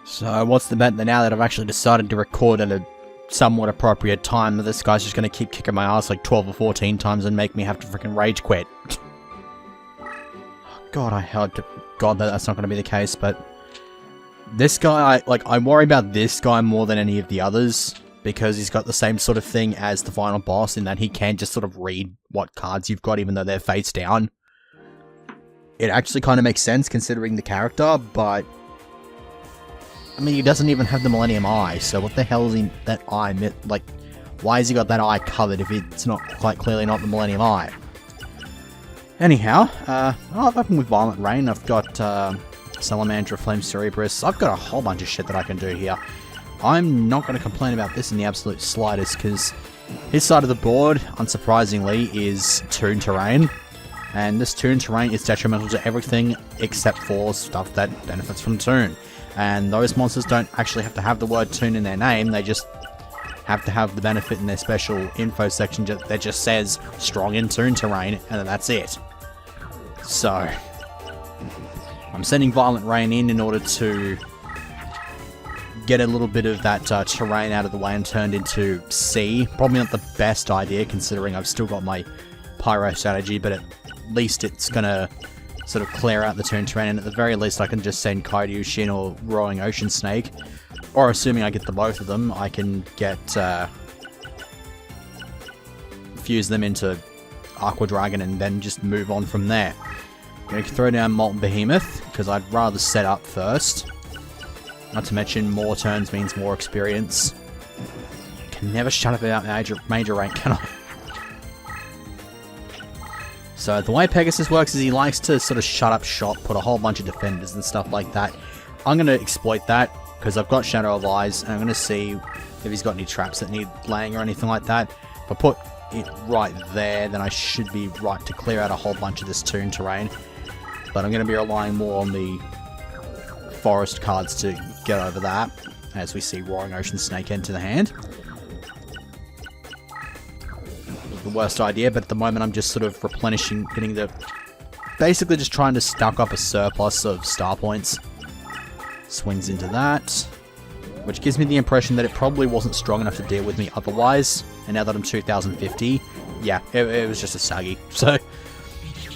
So what's the bet that now that I've actually decided to record at a somewhat appropriate time, that this guy's just going to keep kicking my ass like 12 or 14 times and make me have to freaking rage quit? God, I hope to God that that's not going to be the case, but this guy, I worry about this guy more than any of the others, because he's got the same sort of thing as the final boss in that he can just sort of read what cards you've got even though they're face down. It actually kind of makes sense considering the character, but I mean, he doesn't even have the Millennium Eye, so what the hell is that eye, like, why has he got that eye covered if it's not quite clearly not the Millennium Eye? Anyhow, I've opened with Violent Rain, I've got Salamander, Flame Cerebrus, I've got a whole bunch of shit that I can do here. I'm not going to complain about this in the absolute slightest, because his side of the board, unsurprisingly, is Toon Terrain, and this Toon Terrain is detrimental to everything except for stuff that benefits from Toon. And those monsters don't actually have to have the word Toon in their name, they just have to have the benefit in their special info section that just says strong in Toon Terrain, and then that's it. So, I'm sending Violent Rain in order to get a little bit of that terrain out of the way and turned into sea. Probably not the best idea considering I've still got my Pyro strategy, but at least it's gonna sort of clear out the Toon Terrain, and at the very least I can just send Kairyu Shin or Roaring Ocean Snake, or assuming I get the both of them, I can get fuse them into Aqua Dragon and then just move on from there. I'm going to throw down Molten Behemoth, because I'd rather set up first. Not to mention, more turns means more experience. Can never shut up about major rank, can I? So the way Pegasus works is he likes to sort of shut up shop, put a whole bunch of defenders and stuff like that. I'm going to exploit that, because I've got Shadow of Eyes, and I'm going to see if he's got any traps that need laying or anything like that. If I put it right there, then I should be right to clear out a whole bunch of this Toon Terrain. But I'm going to be relying more on the forest cards to get over that, as we see Roaring Ocean Snake enter the hand. The worst idea, but at the moment I'm just sort of replenishing, getting the... basically just trying to stack up a surplus of star points. Swings into that, which gives me the impression that it probably wasn't strong enough to deal with me otherwise, and now that I'm 2050, yeah, it was just a saggy, so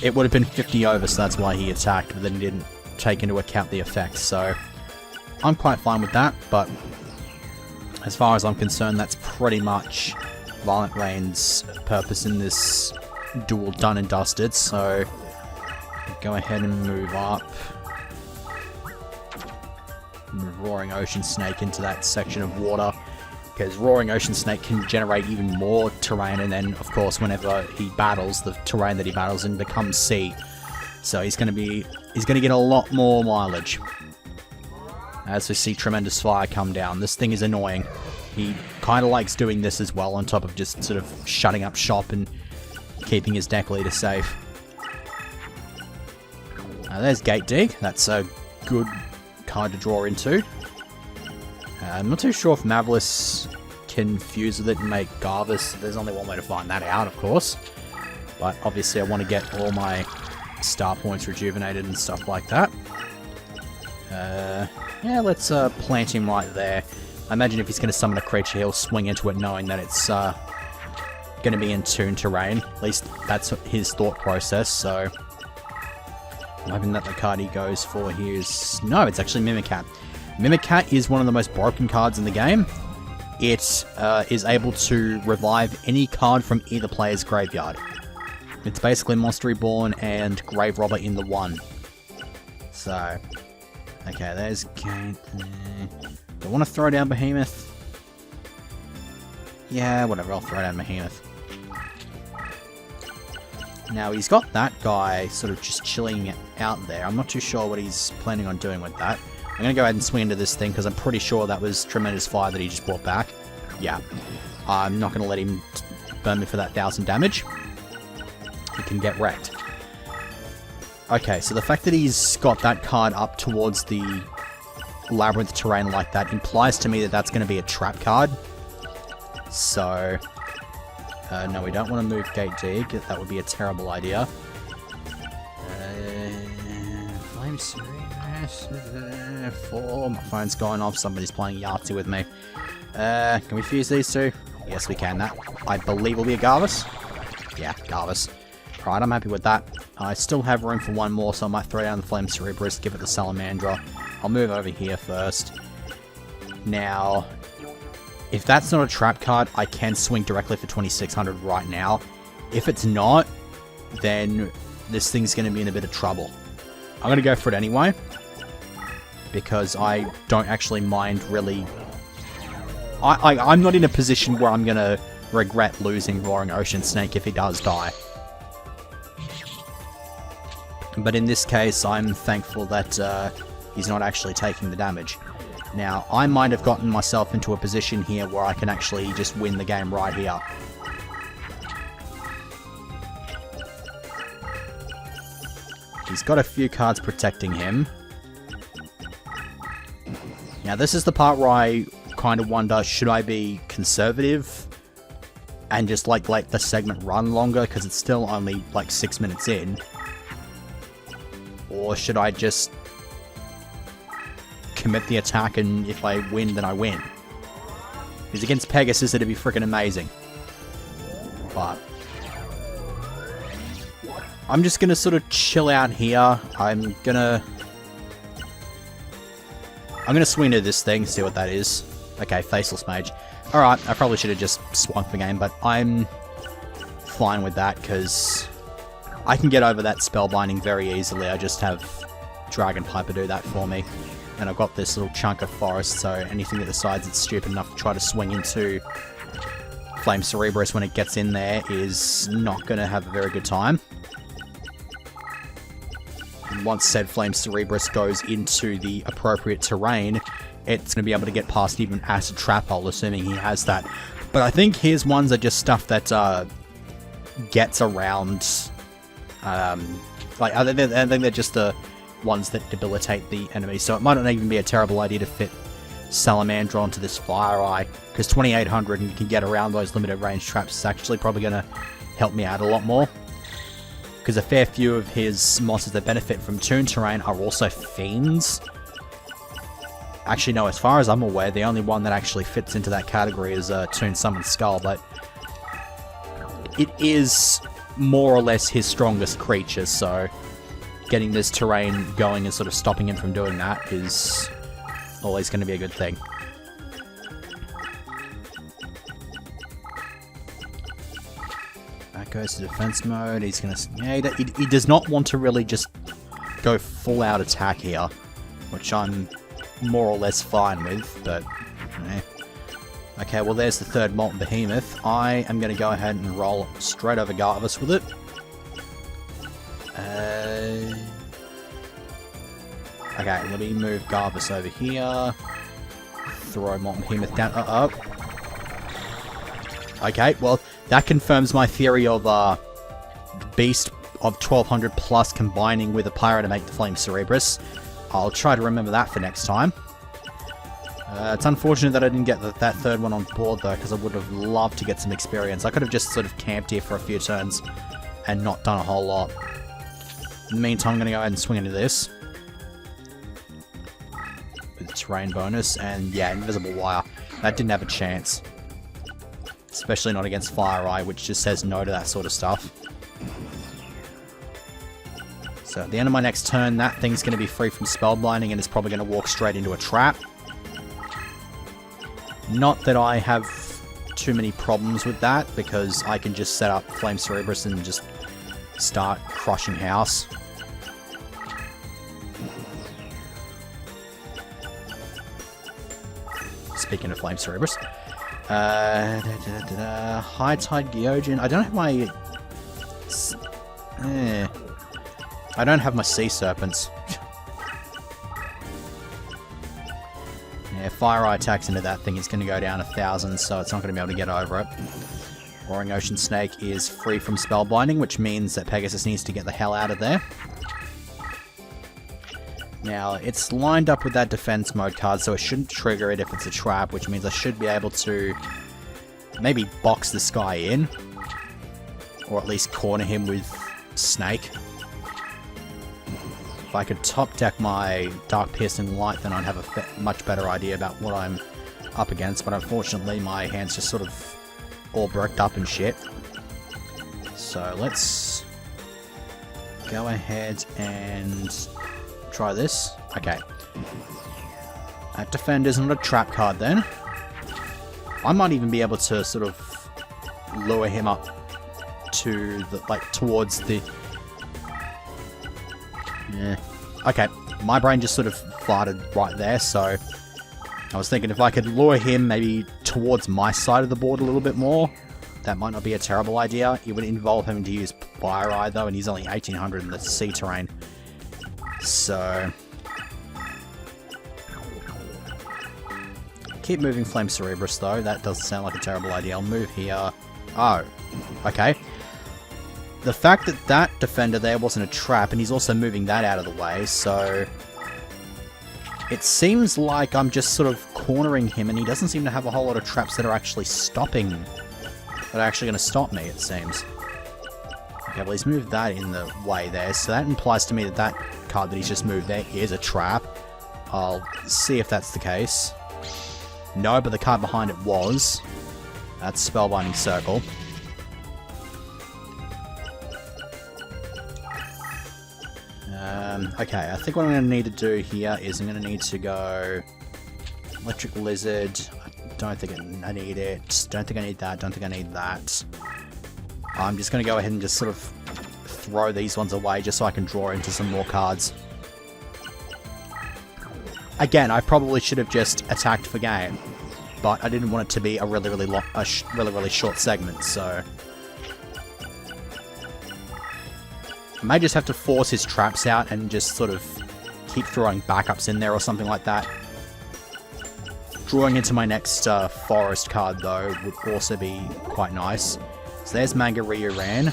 it would have been 50 over, so that's why he attacked, but then he didn't take into account the effects, so I'm quite fine with that, but as far as I'm concerned, that's pretty much Violent Rain's purpose in this duel done and dusted, so go ahead and move up. Move Roaring Ocean Snake into that section of water, because Roaring Ocean Snake can generate even more terrain, and then of course whenever he battles, the terrain that he battles in becomes sea. So he's gonna get a lot more mileage. As we see Tremendous Fire come down, this thing is annoying. He kind of likes doing this as well, on top of just sort of shutting up shop and keeping his deck leader safe. There's Gate Dig, that's a good card to draw into. I'm not too sure if Mavlis can fuse with it and make Garvis. There's only one way to find that out, of course. But obviously I want to get all my star points rejuvenated and stuff like that. Yeah, let's plant him right there. I imagine if he's going to summon a creature, he'll swing into it knowing that it's going to be in Toon Terrain. At least that's his thought process, so... I'm hoping that the card he goes for here is... No, it's actually Mimicat. Mimicat is one of the most broken cards in the game. It is able to revive any card from either player's graveyard. It's basically Monster Reborn and Grave Robber in the one. So... Okay, there's Gate there. Do I want to throw down Behemoth? Yeah, whatever, I'll throw down Behemoth. Now, he's got that guy sort of just chilling out there. I'm not too sure what he's planning on doing with that. I'm going to go ahead and swing into this thing, because I'm pretty sure that was Tremendous Fire that he just brought back. Yeah. I'm not going to let him burn me for that 1000 damage. He can get wrecked. Okay, so the fact that he's got that card up towards the Labyrinth terrain like that implies to me that that's going to be a trap card. So... no, we don't want to move Gate Dig. That would be a terrible idea. Flame Cerebrus. 4. My phone's going off. Somebody's playing Yahtzee with me. Can we fuse these two? Yes, we can. That, I believe, will be a Garvis. Yeah, Garvis. Right, I'm happy with that. I still have room for one more, so I might throw down the Flame Cerebrus, give it the Salamandra. I'll move over here first. Now, if that's not a trap card, I can swing directly for 2600 right now. If it's not, then this thing's going to be in a bit of trouble. I'm going to go for it anyway, because I don't actually mind really... I'm not in a position where I'm going to regret losing Roaring Ocean Snake if he does die. But in this case, I'm thankful that he's not actually taking the damage. Now, I might have gotten myself into a position here where I can actually just win the game right here. He's got a few cards protecting him. Now, this is the part where I kind of wonder, should I be conservative and just like let the segment run longer because it's still only like 6 minutes in? Or should I just commit the attack and if I win, then I win? Because against Pegasus, it'd be freaking amazing. But I'm just going to sort of chill out here. I'm going to swing to this thing, see what that is. Okay, Faceless Mage. Alright, I probably should have just swung the game, but I'm fine with that because I can get over that Spellbinding very easily. I just have Dragon Piper do that for me. And I've got this little chunk of forest, so anything that decides it's stupid enough to try to swing into Flame Cerebrus when it gets in there is not going to have a very good time. And once said Flame Cerebrus goes into the appropriate terrain, it's going to be able to get past even Acid Trap Hole, assuming he has that. But I think his ones are just stuff that gets around... I think they're just the ones that debilitate the enemy, so it might not even be a terrible idea to fit Salamandra onto this Fire Eye, because 2800 and you can get around those limited range traps is actually probably going to help me out a lot more. Because a fair few of his monsters that benefit from Toon Terrain are also Fiends. Actually, no, as far as I'm aware, the only one that actually fits into that category is Toon Summon Skull, but it is more or less his strongest creature, so getting this terrain going and sort of stopping him from doing that is always going to be a good thing. That goes to defense mode. He's going to... Yeah, he does not want to really just go full out attack here, which I'm more or less fine with, but... Eh. Okay, well there's the third Molten Behemoth. I am going to go ahead and roll straight over Garvis with it. Okay, let me move Garvis over here. Throw Molten Behemoth down. Okay, well, that confirms my theory of Beast of 1200 plus combining with a Pyro to make the Flame Cerebrus. I'll try to remember that for next time. It's unfortunate that I didn't get that third one on board, though, because I would have loved to get some experience. I could have just sort of camped here for a few turns and not done a whole lot. In the meantime, I'm going to go ahead and swing into this. With terrain bonus, and yeah, Invisible Wire. That didn't have a chance. Especially not against Fire Eye, which just says no to that sort of stuff. So at the end of my next turn, that thing's going to be free from Spellbinding, and it's probably going to walk straight into a trap. Not that I have too many problems with that, because I can just set up Flame Cerebrus and just start crushing house. Speaking of Flame Cerebrus. High Tide Gyojin. I don't have my... I don't have my Sea Serpents. Yeah, Fire Eye attacks into that thing, it's going to go down 1000, so it's not going to be able to get over it. Roaring Ocean Snake is free from Spellbinding, which means that Pegasus needs to get the hell out of there. Now, it's lined up with that defense mode card, so it shouldn't trigger it if it's a trap, which means I should be able to maybe box this guy in. Or at least corner him with Snake. If I could top deck my Dark Piercing Light, then I'd have a much better idea about what I'm up against, but unfortunately my hand's just sort of all bricked up and shit. So let's go ahead and try this. Okay. That Defender's not a trap card then. I might even be able to sort of lure him up to the, like, towards the... Yeah. Okay, my brain just sort of farted right there, so I was thinking if I could lure him maybe towards my side of the board a little bit more, that might not be a terrible idea. It would involve having to use Fire Eye though, and he's only 1800 in the sea terrain. So... keep moving Flame Cerebrus though, that doesn't sound like a terrible idea. I'll move here. Oh, okay. The fact that that defender there wasn't a trap, and he's also moving that out of the way, so... it seems like I'm just sort of cornering him, and he doesn't seem to have a whole lot of traps that are actually stopping... that are actually going to stop me, it seems. Okay, well he's moved that in the way there, so that implies to me that that card that he's just moved there is a trap. I'll see if that's the case. No, but the card behind it was. That's Spellbinding Circle. Okay, I think what I'm going to need to do here is I'm going to need to go Electric Lizard. I don't think I need it. Don't think I need that. Don't think I need that. I'm just going to go ahead and just sort of throw these ones away just so I can draw into some more cards. Again, I probably should have just attacked for game, but I didn't want it to be a really short segment, so... I may just have to force his traps out and just sort of keep throwing backups in there or something like that. Drawing into my next forest card, though, would also be quite nice. So there's Mangaryu Ran,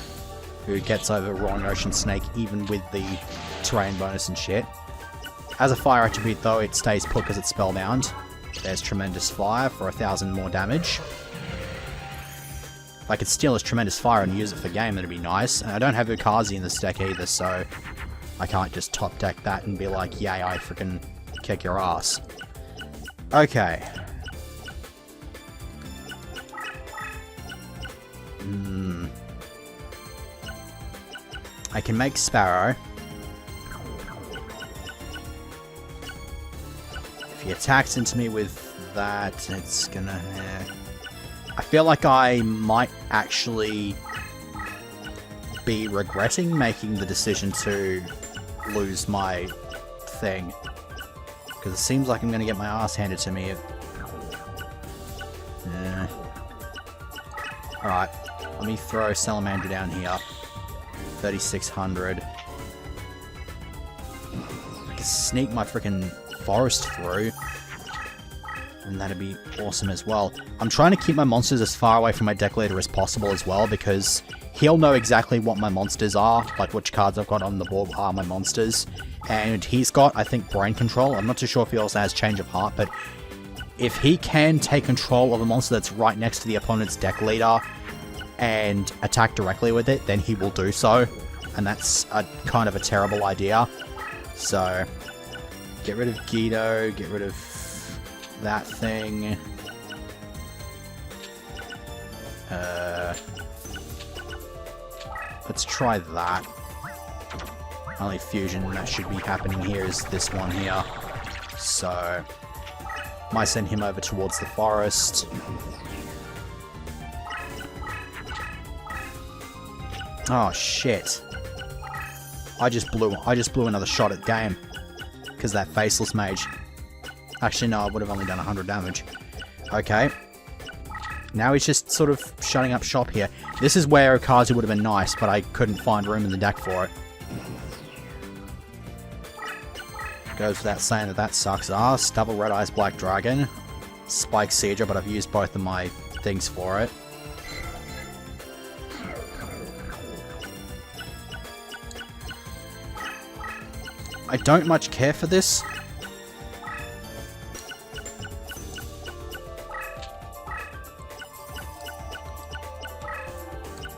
who gets over Roaring Ocean Snake even with the terrain bonus and shit. As a fire attribute, though, it stays put because it's spellbound. There's Tremendous Fire for 1000 more damage. If I could steal his Tremendous Fire and use it for game, that'd be nice. And I don't have Ukazi in this deck either, so I can't just top deck that and be like, yay, I freaking kick your ass. Okay. I can make Sparrow. If he attacks into me with that, it's gonna... I feel like I might actually be regretting making the decision to lose my thing. Because it seems like I'm going to get my ass handed to me. Alright, let me throw Salamander down here. 3600. I can sneak my freaking forest through. And that'd be awesome as well. I'm trying to keep my monsters as far away from my deck leader as possible as well, because he'll know exactly what my monsters are, like which cards I've got on the board are my monsters. And he's got, I think, Brain Control. I'm not too sure if he also has Change of Heart, but if he can take control of a monster that's right next to the opponent's deck leader and attack directly with it, then he will do so. And that's a kind of a terrible idea. So, get rid of Guido, get rid of that thing. Let's try that. Only fusion that should be happening here is this one here. So, might send him over towards the forest. Oh shit. I just blew another shot at game. Because that Faceless Mage. Actually, no, I would have only done 100 damage. Okay. Now he's just sort of shutting up shop here. This is where Okazu would have been nice, but I couldn't find room in the deck for it. Goes without saying that that sucks ass. Double Red Eyes Black Dragon. Spike Seedra, but I've used both of my things for it. I don't much care for this.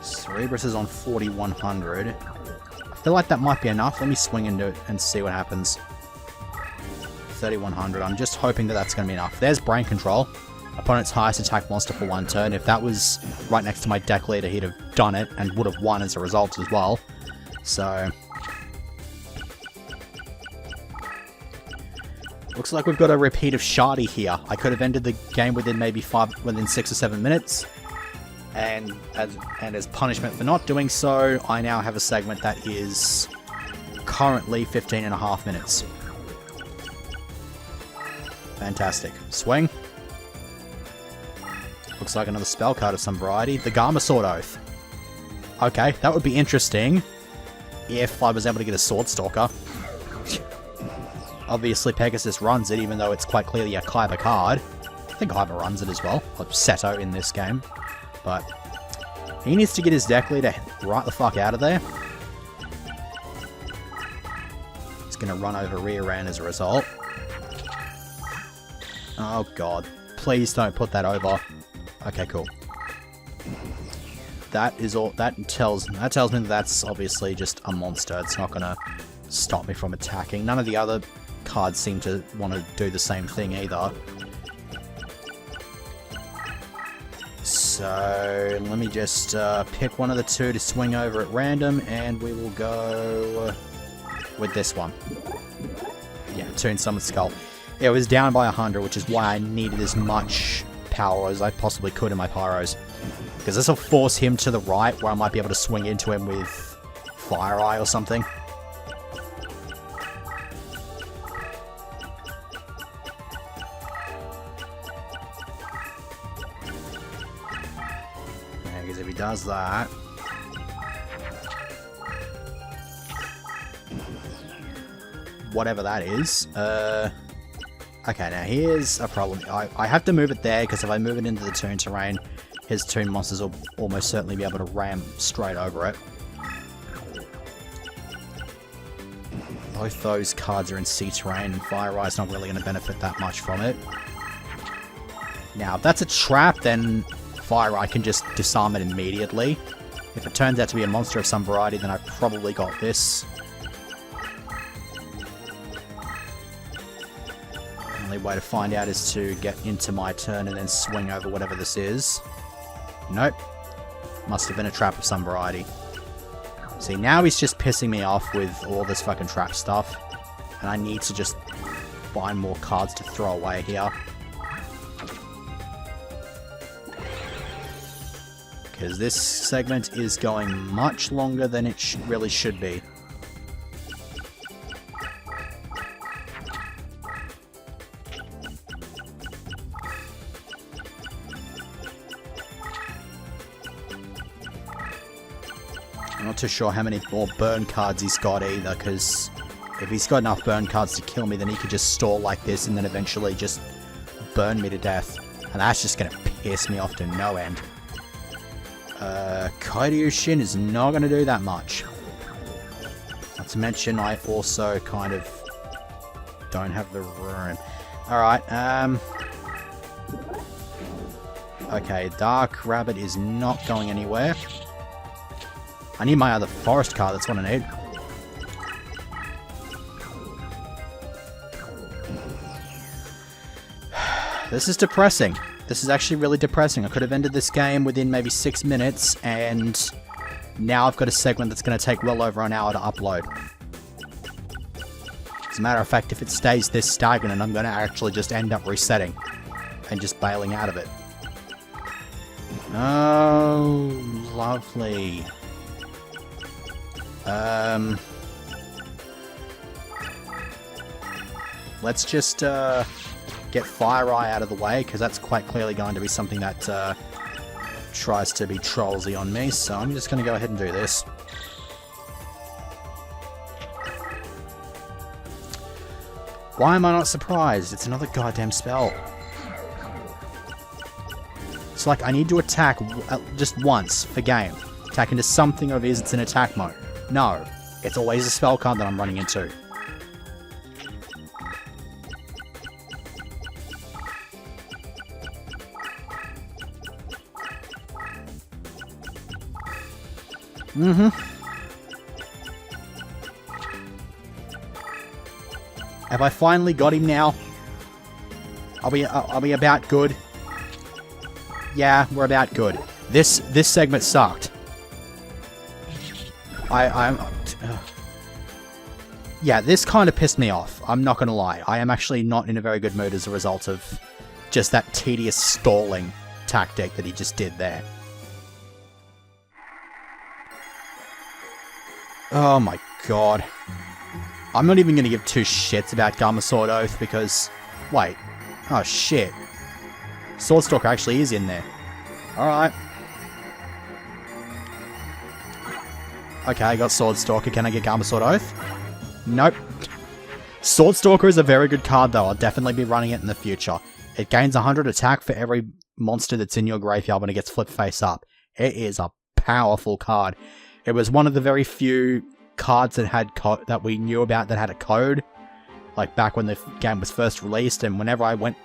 Cerebrus is on 4100. I feel like that might be enough. Let me swing into it and see what happens. 3100. I'm just hoping that that's going to be enough. There's Brain Control. Opponent's highest attack monster for 1 turn. If that was right next to my deck leader, he'd have done it and would have won as a result as well. So... looks like we've got a repeat of Shardy here. I could have ended the game within maybe 6 or 7 minutes. And as punishment for not doing so, I now have a segment that is currently 15.5 minutes. Fantastic. Swing. Looks like another spell card of some variety. The Garma Sword Oath. Okay, that would be interesting if I was able to get a Sword Stalker. Obviously, Pegasus runs it, even though it's quite clearly a Kaiba card. I think Kaiba runs it as well, or Seto in this game. But he needs to get his deck leader right the fuck out of there. He's going to run over Rear-Ran as a result. Oh god. Please don't put that over. Okay, cool. That is all. That tells me that that's obviously just a monster. It's not going to stop me from attacking. None of the other cards seem to want to do the same thing either. So let me just pick one of the two to swing over at random, and we will go with this one. Yeah, Toon Summon Skull. It was down by 100, which is why I needed as much power as I possibly could in my Pyros. Because this will force him to the right, where I might be able to swing into him with Fire Eye or something. Because if he does that... whatever that is. Okay, now here's a problem. I have to move it there, because if I move it into the Toon terrain, his Toon monsters will almost certainly be able to ram straight over it. Both those cards are in C terrain, and Fire Eye's not really going to benefit that much from it. Now, if that's a trap, then Fire Eye can just disarm it immediately. If it turns out to be a monster of some variety, then I've probably got this. Only way to find out is to get into my turn and then swing over whatever this is. Nope. Must have been a trap of some variety. See, now he's just pissing me off with all this fucking trap stuff. And I need to just find more cards to throw away here. Because this segment is going much longer than it really should be. I'm not too sure how many more burn cards he's got either, because if he's got enough burn cards to kill me, then he could just stall like this and then eventually just burn me to death. And that's just going to piss me off to no end. Kairyushin is not going to do that much. Not to mention, I also kind of don't have the room. Alright, okay, Dark Rabbit is not going anywhere. I need my other forest card, that's what I need. This is depressing. This is actually really depressing. I could have ended this game within maybe 6 minutes, and now I've got a segment that's going to take well over an hour to upload. As a matter of fact, if it stays this stagnant, I'm going to actually just end up resetting and just bailing out of it. Oh, lovely. Let's just get Fire Eye out of the way, because that's quite clearly going to be something that tries to be trollsy on me, so I'm just going to go ahead and do this. Why am I not surprised? It's another goddamn spell. It's like I need to attack just once for game. Attack into something of his, it's in attack mode. No, it's always a spell card that I'm running into. Have I finally got him now? Are we about good? Yeah, we're about good. This segment sucked. Yeah, this kind of pissed me off. I'm not gonna lie. I am actually not in a very good mood as a result of just that tedious stalling tactic that he just did there. Oh my god. I'm not even gonna give two shits about Gamma Sword Oath because... Wait. Oh shit. Swordstalker actually is in there. Alright. Okay, I got Swordstalker. Can I get Gamma Sword Oath? Nope. Swordstalker is a very good card though. I'll definitely be running it in the future. It gains 100 attack for every monster that's in your graveyard when it gets flipped face up. It is a powerful card. It was one of the very few cards that had that we knew about that had a code. Like back when the game was first released, and whenever I went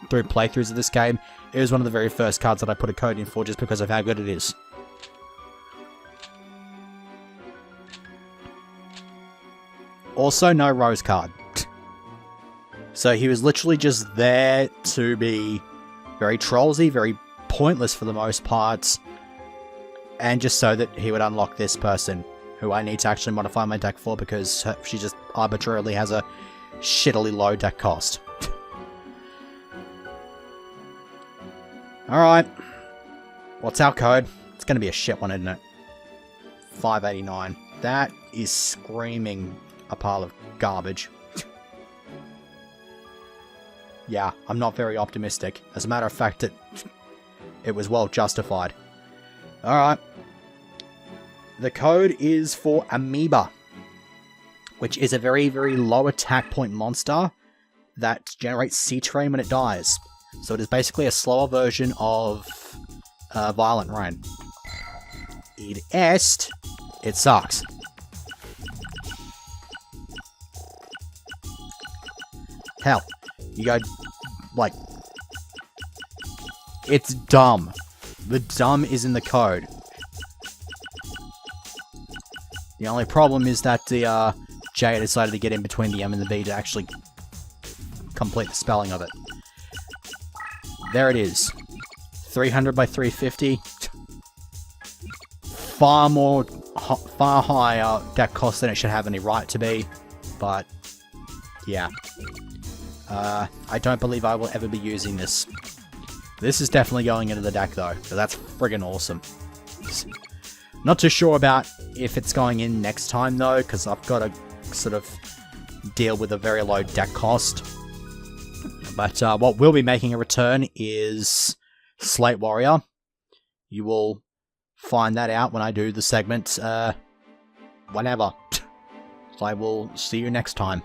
through playthroughs of this game, it was one of the very first cards that I put a code in for just because of how good it is. Also, no Rose card. So he was literally just there to be very trollsy, very pointless for the most part, and just so that he would unlock this person, who I need to actually modify my deck for because she just arbitrarily has a shittily low deck cost. Alright. What's our code? It's going to be a shit one, isn't it? 589. That is screaming a pile of garbage. Yeah, I'm not very optimistic. As a matter of fact, it was well justified. Alright. The code is for Amoeba, which is a very, very low attack point monster that generates C-Terrain when it dies. So it is basically a slower version of Violent Rain. It sucks. Hell, you go, like, it's dumb. The dumb is in the code. The only problem is that the J decided to get in between the M and the B to actually complete the spelling of it. There it is. 300 by 350. Far higher deck cost than it should have any right to be. But, yeah. I don't believe I will ever be using this. This is definitely going into the deck though, so that's friggin' awesome. Not too sure about if it's going in next time though, because I've got to sort of deal with a very low deck cost. But what will be making a return is Slate Warrior. You will find that out when I do the segment, whenever. So I will see you next time.